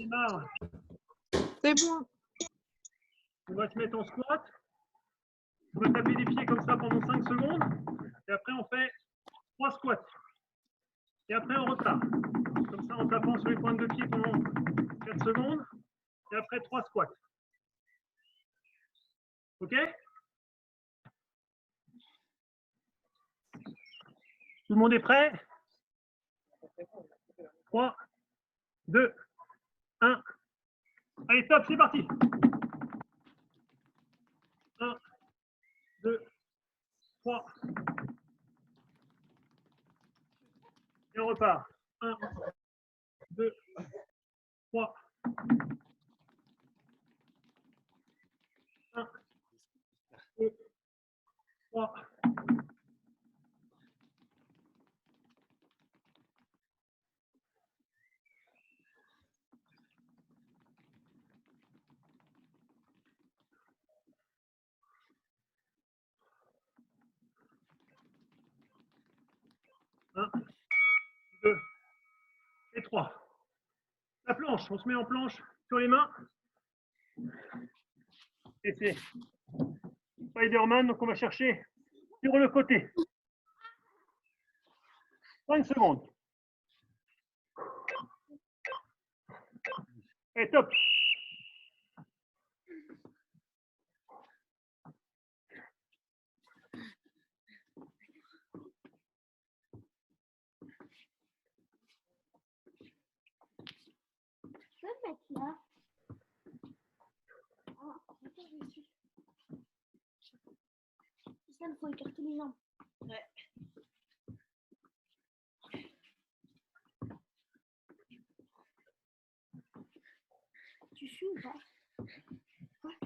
démarre. C'est bon. On va se mettre en squat. On va taper les pieds comme ça pendant 5 secondes. Et après, on fait 3 squats. Et après, on repart. Comme ça, en tapant sur les pointes de pied pendant 4 secondes. Et après, 3 squats. OK? Tout le monde est prêt? 3, 2, 1. Allez, top, c'est parti. 1, 2, 3. Et on repart. 1, 2, 3. 1, 2, 3. 1, 2 et 3. La planche, on se met en planche sur les mains. Et c'est Spider-Man, donc on va chercher sur le côté. 5 secondes. Et top. Je peux mettre là. Ah, attends, je suis. Ça, il faut écarter les jambes. Ouais. Tu suis ou pas? Ouais.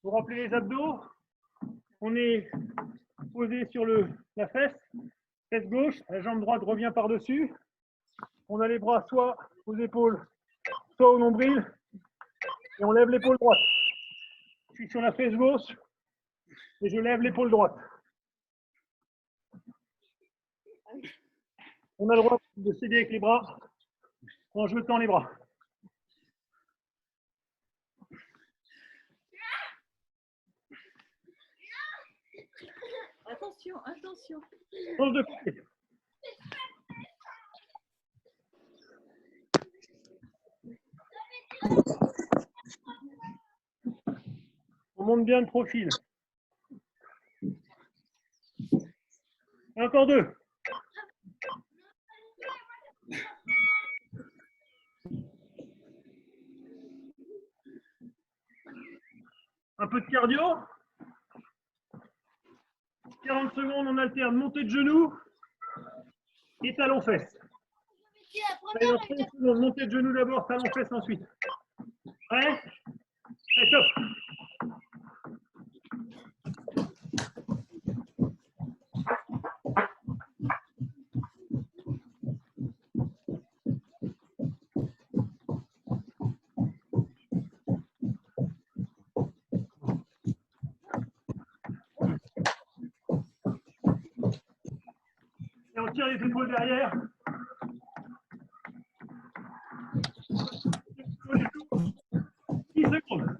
Vous rappelez les abdos. On est posé sur la fesse gauche, la jambe droite revient par-dessus. On a les bras soit aux épaules, soit au nombril. Et on lève l'épaule droite. Je suis sur la fesse gauche et je lève l'épaule droite. On a le droit de s'aider avec les bras en jetant les bras. Attention, attention. Change de côté. On monte bien le profil. Et encore 2. Un peu de cardio. 40 secondes, on alterne montée de genoux et talon-fesse. Allez, dans 30 secondes, montée de genoux d'abord, talon-fesse ensuite. Prêt? Allez, top. Et on tire les épaules derrière. 10 secondes.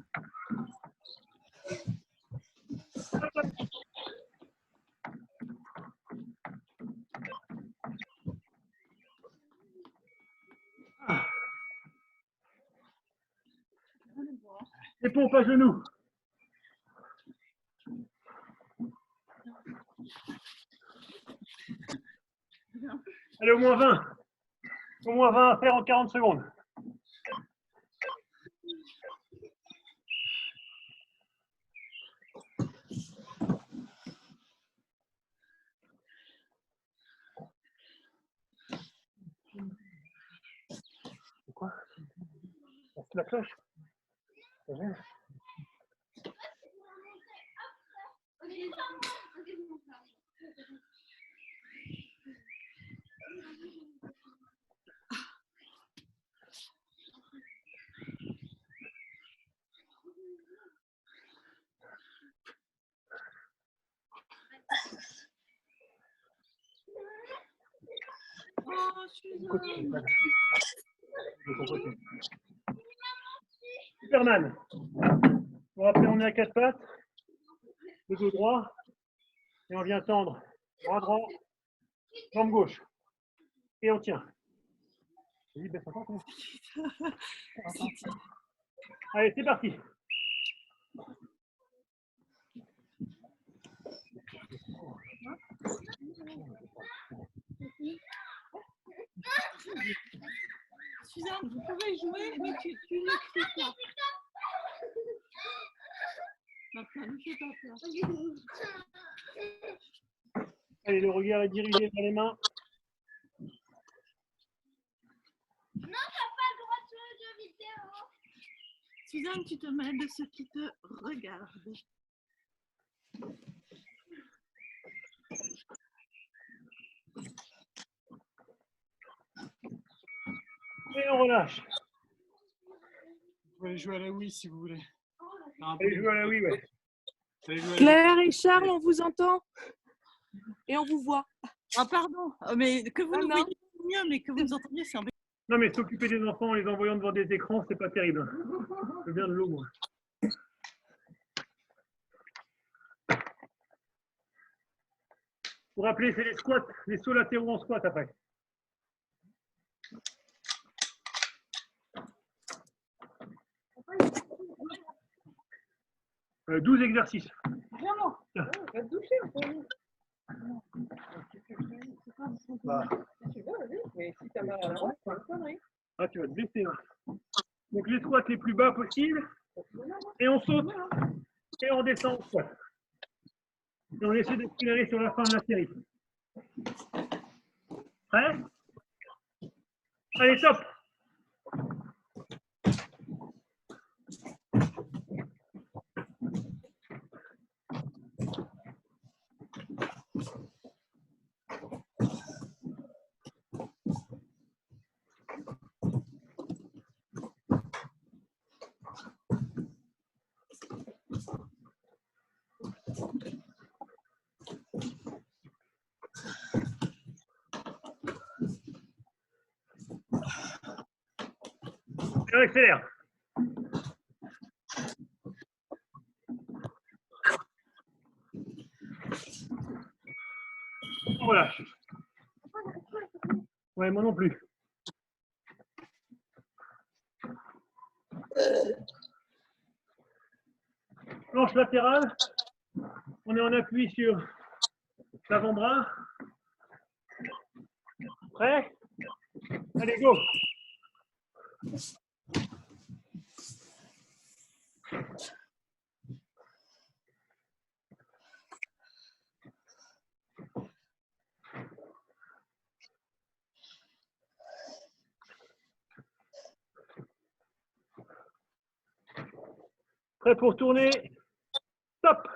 Les pompes à genoux. Allez, au moins 20. Au moins 20 à faire en 40 secondes. C'est quoi? C'est la cloche. C'est vrai. Oh, Suzanne. Superman. Pour rappeler, on est à quatre pattes, le dos droit, et on vient tendre bras droit, jambe gauche, et on tient. Vas-y, baisse encore, comment? Allez, c'est parti. Suzanne, vous pouvez jouer, mais tu n'écris pas. Maintenant, ne fais pas peur. Allez, le regard est dirigé vers les mains. Non, t'as pas le droit de jouer aux jeux vidéo. Suzanne, tu te mêles de ceux qui te regardent. Et on relâche. Vous pouvez aller jouer à la Wii si vous voulez. Allez jouer à la Wii, ouais. Allez jouer à la Wii. Claire et Charles, on vous entend et on vous voit. Ah, pardon, mais que vous Ah, nous non. voyez mieux, mais que vous nous entendiez, c'est embêtant. Non, mais s'occuper des enfants en les envoyant devant des écrans, c'est pas terrible. Je viens de l'eau, moi. Pour rappeler, c'est les squats, les sauts latéraux en squat après. Euh, 12 exercices. Vraiment. Tiens. Va te doucher, Bah, tu veux, vas-y, mais si t'as mal à la main, c'est une connerie. Ah, tu vas te blesser. Là. Donc les squats les plus bas possibles. Et on saute. Et on descend au squat. Et on essaie d'accélérer sur la fin de la série. Prêt? Allez, top! Et on accélère. On relâche. Ouais, moi non plus. Planche latérale. On est en appui sur l'avant-bras. Prêt? Allez, go! Prêt pour tourner? Stop!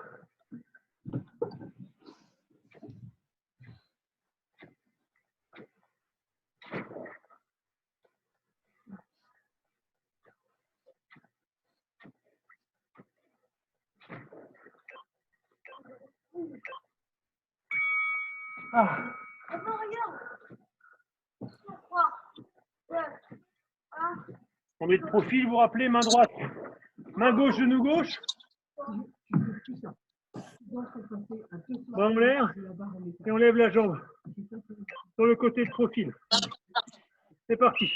Ah. Attends, regarde. 3, 2, 1. On met de profil, vous vous rappelez, main droite, main gauche, genou gauche. Main en l'air et on lève la jambe sur le côté de profil. C'est parti.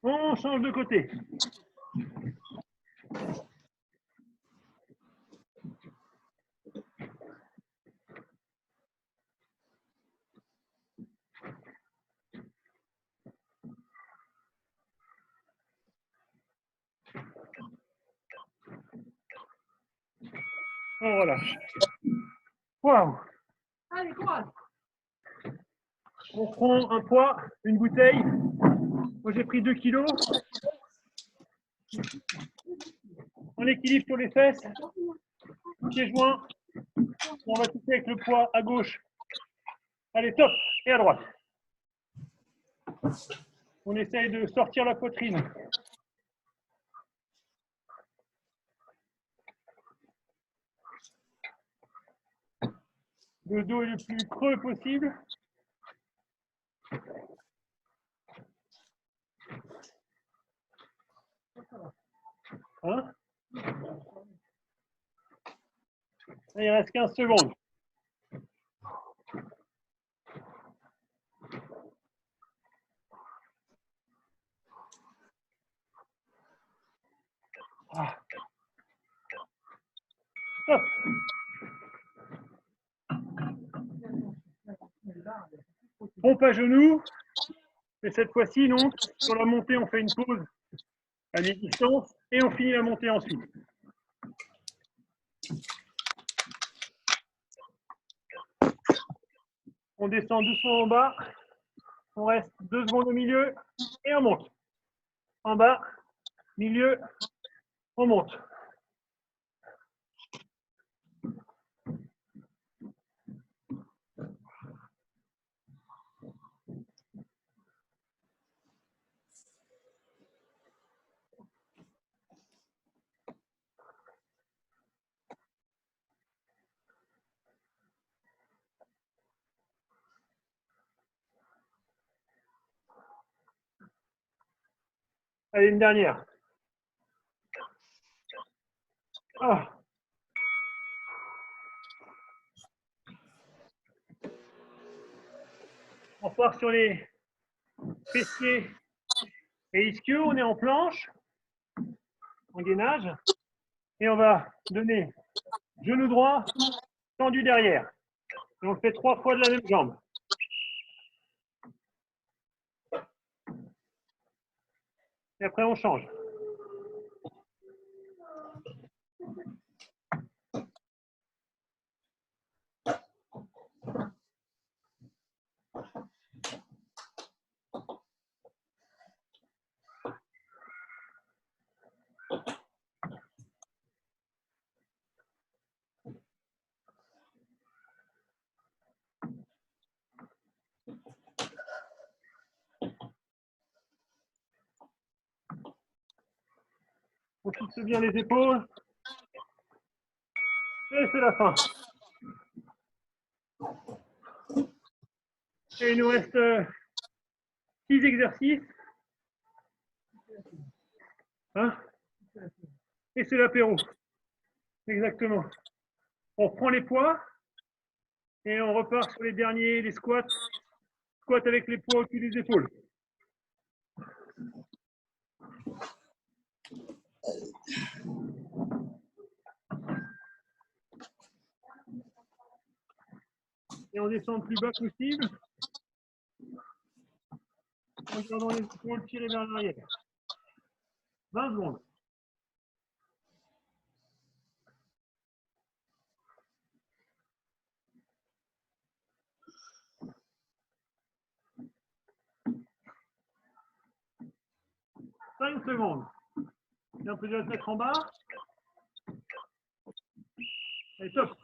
On change de côté. On relâche. Waouh! Allez, courage. On prend un poids, une bouteille. Moi j'ai pris 2 kilos. On équilibre sur les fesses, pieds joints. On va toucher avec le poids à gauche. Allez, top. Et à droite. On essaye de sortir la poitrine. Le dos est le plus creux possible. Hein? Il reste 15 secondes. Ah. Stop. Pompe à genoux. Et cette fois-ci, non. Sur la montée, on fait une pause à mi-distance et on finit la montée ensuite. On descend doucement en bas. On reste 2 secondes au milieu et on monte. En bas, milieu, on monte. Allez, une dernière. Ah. On part sur les fessiers et ischio. On est en planche, en gainage. Et on va donner genou droit, tendu derrière. Et on le fait 3 fois de la même jambe. Et après, on change. On fixe bien les épaules. Et c'est la fin. Et il nous reste 6 exercices. Hein? Et c'est l'apéro. Exactement. On reprend les poids et on repart sur les derniers, les squats. Squat avec les poids au-dessus des épaules. Et on descend le plus bas possible. En gardant les épaules tirées vers l'arrière. 20 secondes. Cinq secondes. Et on peut déjà se mettre en bas. Allez, top.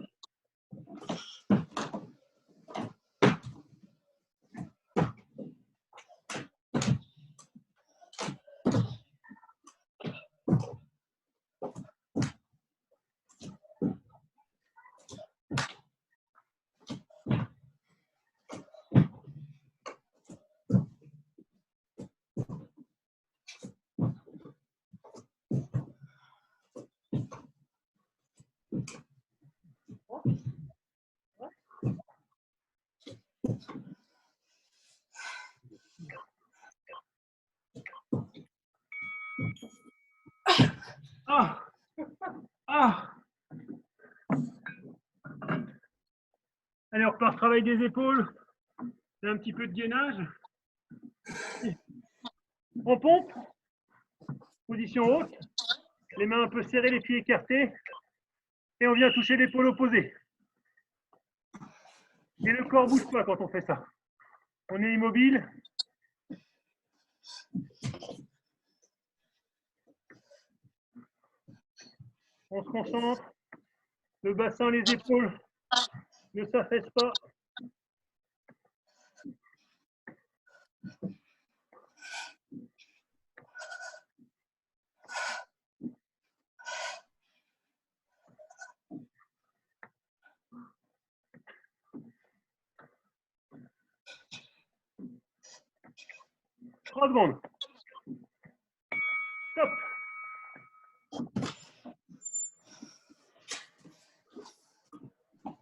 Ah. Ah. Allez, on repart travail des épaules. Et un petit peu de gainage. On pompe. Position haute. Les mains un peu serrées, les pieds écartés. Et on vient toucher l'épaule opposée. Et le corps ne bouge pas quand on fait ça. On est immobile. On se concentre. Le bassin, les épaules ne s'affaissent pas. Trois secondes. Stop.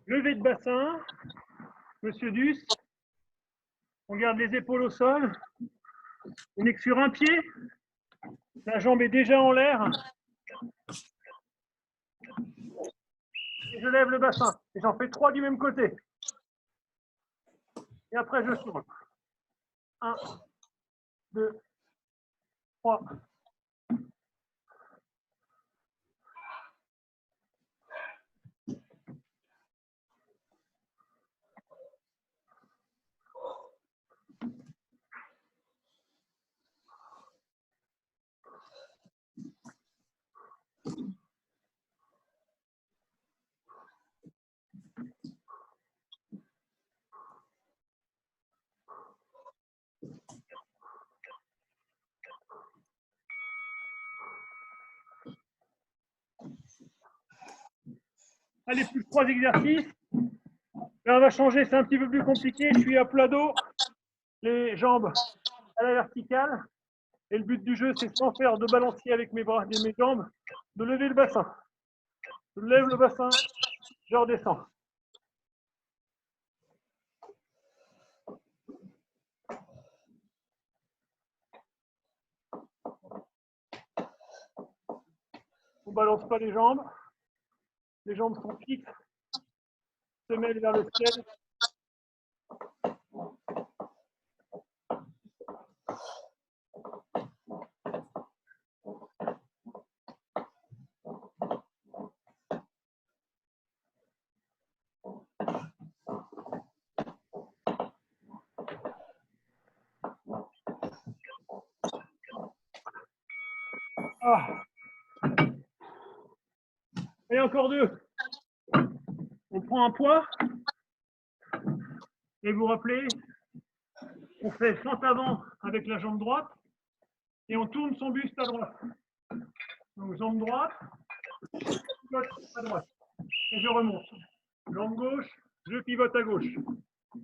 Levée de bassin. Monsieur Dus. On garde les épaules au sol. On n'est que sur un pied. La jambe est déjà en l'air. Et je lève le bassin. Et j'en fais 3 du même côté. Et après, je tourne. 1, 2, 3. Allez, plus 3 exercices. Là, on va changer, c'est un petit peu plus compliqué. Je suis à plat dos, les jambes à la verticale. Et le but du jeu, c'est sans faire de balancier avec mes bras et mes jambes, de lever le bassin. Je lève le bassin, je redescends. On ne balance pas les jambes sont fixes, semelles vers le ciel. Ah. Et encore 2. On prend un poids. Et vous rappelez, on fait fente avant avec la jambe droite. Et on tourne son buste à droite. Donc jambe droite, pivote à droite. Et je remonte. Jambe gauche, je pivote à gauche.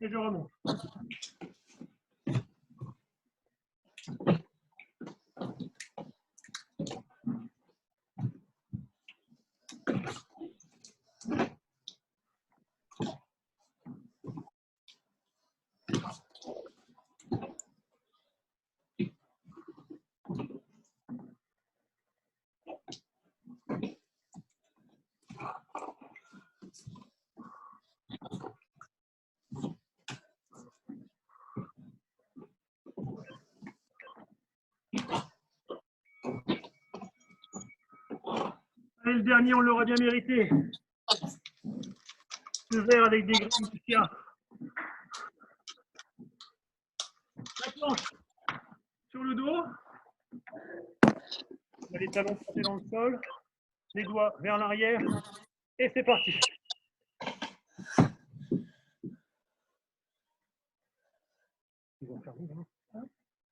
Et je remonte. Allez, le dernier, on l'aura bien mérité. Ce verre avec des graines de chia. La planche sur le dos. On a les talons plantés dans le sol. Les doigts vers l'arrière. Et c'est parti. Ils vont faire mieux, hein?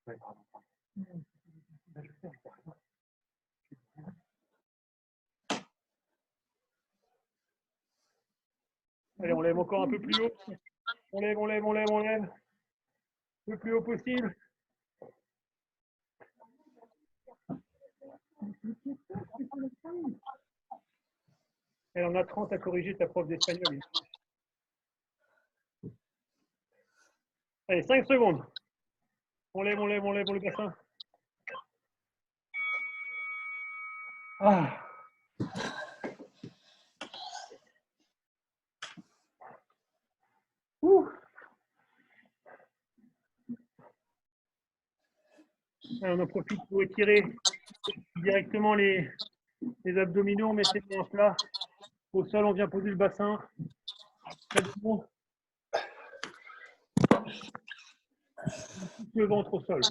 Ouais, pardon. Allez, on lève encore un peu plus haut. On lève, on lève, on lève, on lève. Le plus haut possible. Elle en a 30 à corriger, ta prof d'espagnol. Allez, 5 secondes. On lève, on lève, on lève le bassin. Ah. Ouh. Allez, on en profite pour étirer directement les abdominaux. On met ses mains là. Au sol, on vient poser le bassin. Bon. Le ventre au sol.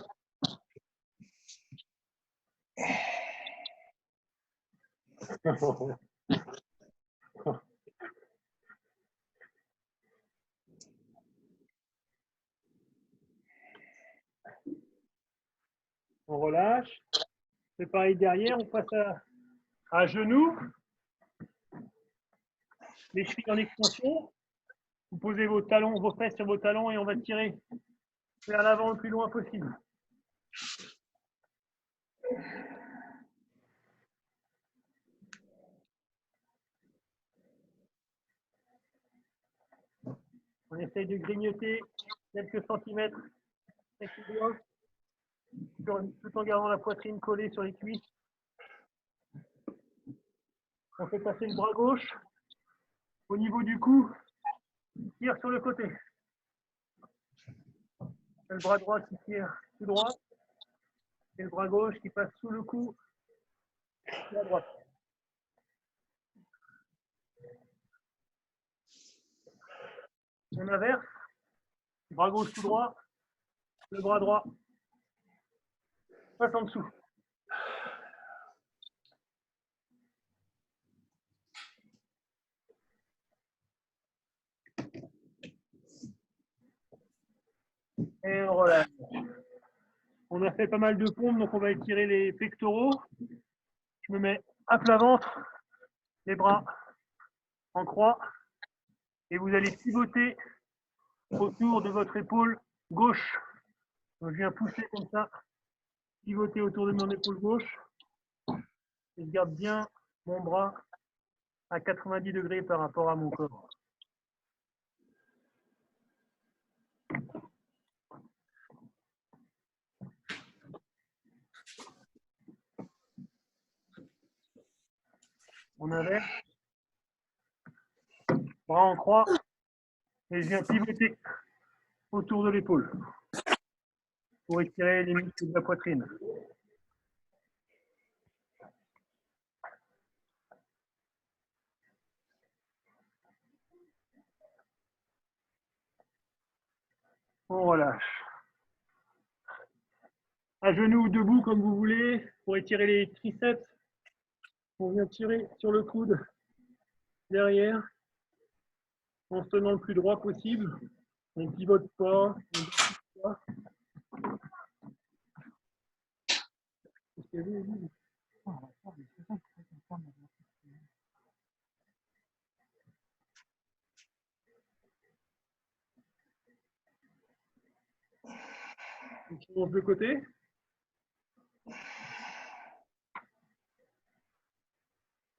On relâche. C'est pareil derrière, on passe à genoux. Les chevilles en extension. Vous posez vos talons, vos fesses sur vos talons et on va tirer vers l'avant le plus loin possible. On essaye de grignoter quelques centimètres avec les doigts, tout en gardant la poitrine collée sur les cuisses. On fait passer le bras gauche au niveau du cou, tire sur le côté. Le bras droit qui tire tout droit et le bras gauche qui passe sous le cou à la droite. On inverse, bras gauche tout droit, le bras droit passe en dessous. Et on relâche. On a fait pas mal de pompes, donc on va étirer les pectoraux. Je me mets à plat ventre, les bras en croix, et vous allez pivoter autour de votre épaule gauche. Donc, je viens pousser comme ça, pivoter autour de mon épaule gauche, et je garde bien mon bras à 90 degrés par rapport à mon corps. On inverse, bras en croix, et je viens pivoter autour de l'épaule pour étirer les muscles de la poitrine. On relâche. À genoux ou debout comme vous voulez, pour étirer les triceps. On vient tirer sur le coude derrière en se tenant le plus droit possible. On ne pivote pas. On change de côté.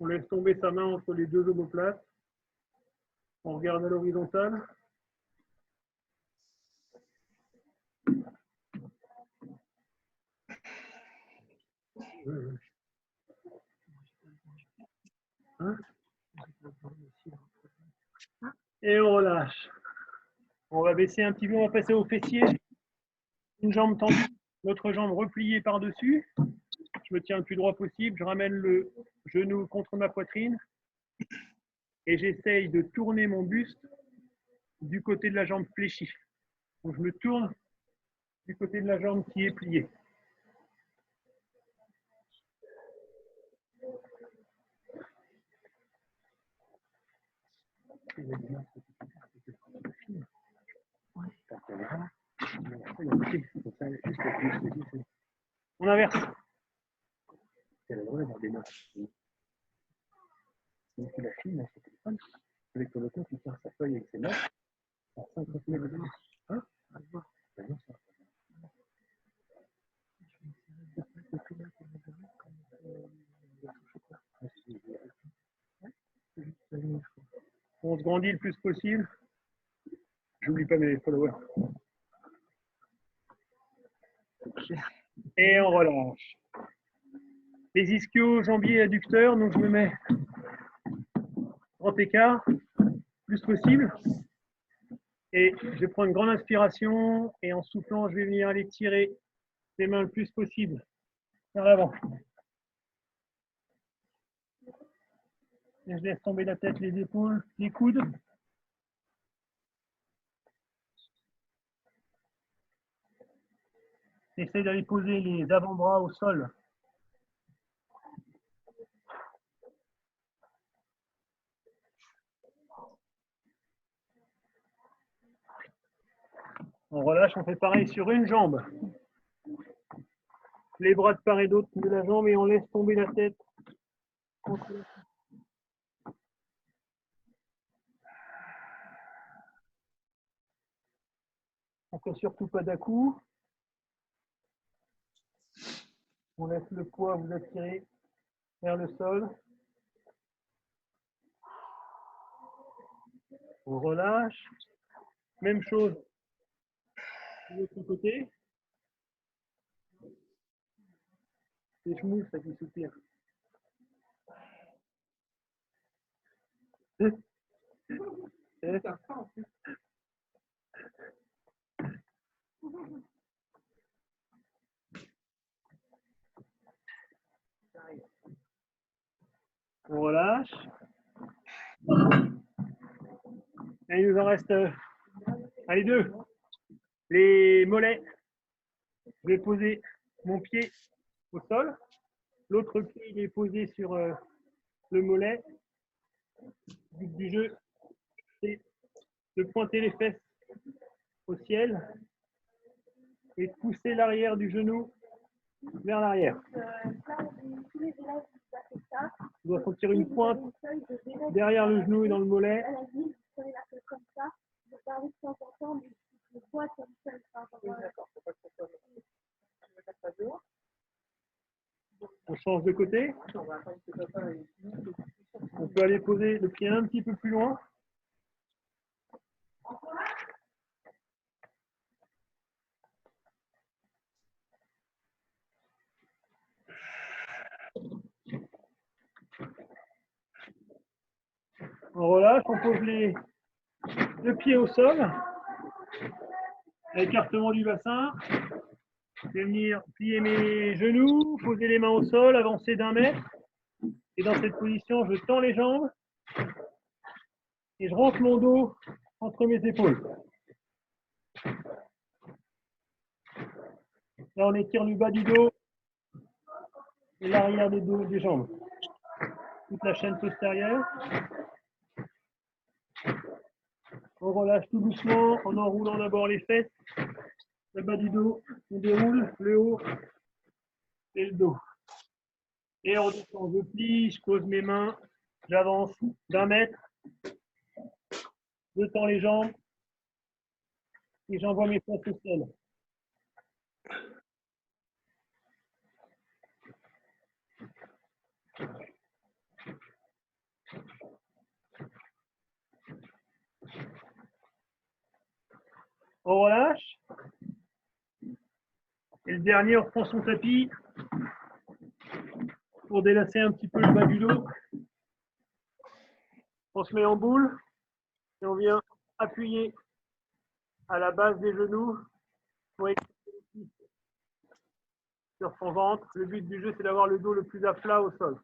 On laisse tomber sa main entre les deux omoplates. On regarde à l'horizontale. Et on relâche. On va baisser un petit peu, on va passer au fessier. Une jambe tendue, l'autre jambe repliée par-dessus. Je me tiens le plus droit possible. Je ramène le genou contre ma poitrine. Et j'essaye de tourner mon buste du côté de la jambe fléchie. Donc je me tourne du côté de la jambe qui est pliée. On inverse. Avec ton auteur qui tire sa feuille avec ses notes, à 50 mètres de hein? On se grandit le plus possible. J'oublie pas mes followers. Et on relâche. Les ischios, jambiers, adducteurs, donc je me mets grand écart, plus possible. Et je prends une grande inspiration et en soufflant, je vais venir aller tirer les mains le plus possible vers l'avant. Et je laisse tomber la tête, les épaules, les coudes. J'essaie d'aller poser les avant-bras au sol. On relâche, on fait pareil sur une jambe. les bras de part et d'autre de la jambe et on laisse tomber la tête. Contre la- On fait surtout pas d'à-coups. On laisse le poids vous attirer vers le sol. On relâche. Même chose de l'autre côté. C'est chemou, ça qui soupire. On relâche. Et il nous en reste allez, 2. Les mollets. Je vais poser mon pied au sol. L'autre pied il est posé sur le mollet. Le but du jeu, c'est de pointer les fesses au ciel et de pousser l'arrière du genou vers l'arrière. On doit sentir une pointe derrière le genou et dans le mollet. On change de côté. On peut aller poser le pied un petit peu plus loin. On relâche, on pose le pied au sol. Écartement du bassin. Je vais venir plier mes genoux, poser les mains au sol, avancer d'1 mètre. Et dans cette position, je tends les jambes et je rentre mon dos entre mes épaules. Là, on étire le bas du dos et l'arrière des jambes. Toute la chaîne postérieure. On relâche tout doucement en enroulant d'abord les fesses. Le bas du dos, on déroule le haut et le dos. Et on redescend, je plie, je pose mes mains, j'avance d'1 mètre, je tends les jambes et j'envoie mes fesses au sol. On relâche. Et le dernier, on reprend son tapis pour délasser un petit peu le bas du dos. On se met en boule et on vient appuyer à la base des genoux pour écarter les cuisses sur son ventre. Le but du jeu, c'est d'avoir le dos le plus à plat au sol.